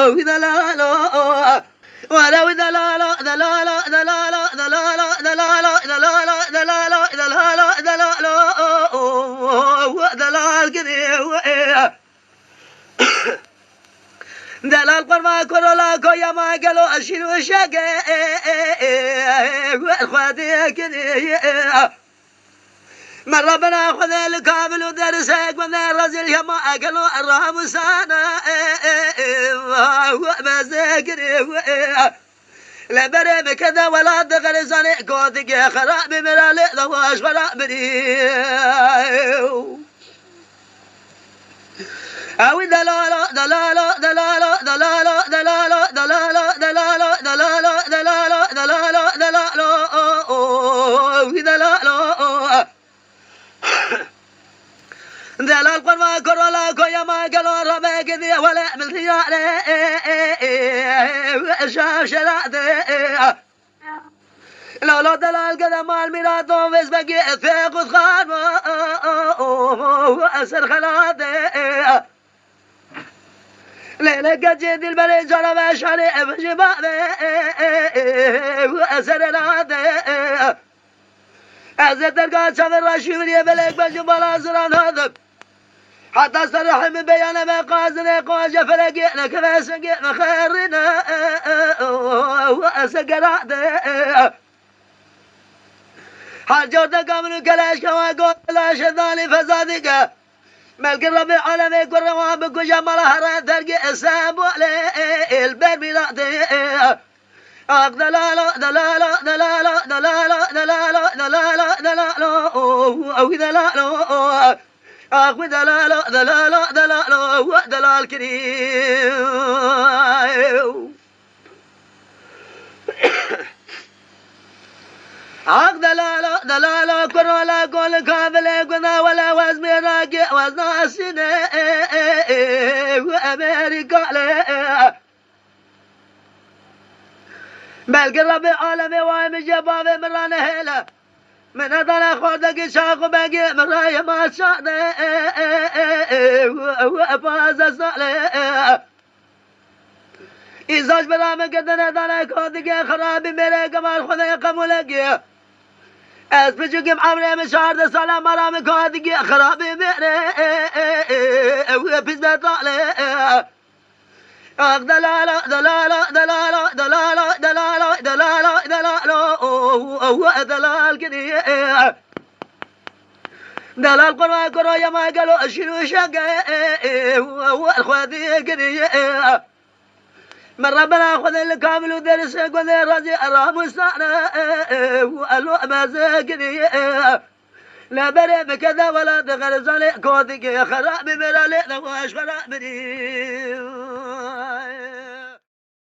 ودلاله ولو دلاله دلاله دلاله دلاله دلاله دلاله دلاله دلاله دلاله ودلال كذي دلال قرما كرولا كويا ما قالوا أشيل وشاق والخواتي كذي من ربنا خذ الكامل ودرسك من الرجل يما قالوا الرحم سانا ومزاكري لا بري كذا ولا دخل زني كودك يا خراب مرالي ذواش خرابني أو دلالة دلالة دلالة دلالة دلالة دلالة دلالة دلالة دلالة دلالة دلالة دلال قرما كرولا كويا ما قالوا ربك ذي ولا من ثياري شاشراتي لولا دلال قدم مال ميلادهم فيس بقي ثيق خان وأسر خلاتي ليلك جدي البري جرى بشري بجبابي وأسر راتي أزد القاد شفر رشيوري بليك بجبال أزران هذب حتى استرح من بيان ما قازنا قاج فرقنا كما سقنا خيرنا وأسقرات حال جودك من كلاش كما قول لا شذالي فزادك ملك الرب العالمي كل روابك وجمال هرات ترقي الساب عليه البر بلادي دلالة دلالة دلالة دلالة دلالة دلالة دلالة أو دلالة أخو دلالة دلالة دلالة ودلال كريم عق دلالة دلالة كرولا كل كامل كنا ولا وزن راجع وزن السنة وأمريكا له ملك الرب العالمي وهم جباب مرانه هلا من هذا خودك شاق بقي مرايا ما شاء وفاز الصالح إزاج برامج قدنا دانا خودك خرابي ميرا كمال خذي قبولك أسبجك عمري مشاهد السلام مرامي خودك خرابي ميرا وفيز بطالي دلالة دلالة دلالة دلالة دلالة دلالة دلالة دلال كذي دلال قرا قرا يا ما قالوا أشيلوا شقة والخواتي كذي من ربنا خذ الكامل ودرسك وذي الرجل الرحم السعنا وقالوا ما كذي لا بري بكذا ولا دخل زلي كودك يا خراب مرالي ذواش خراب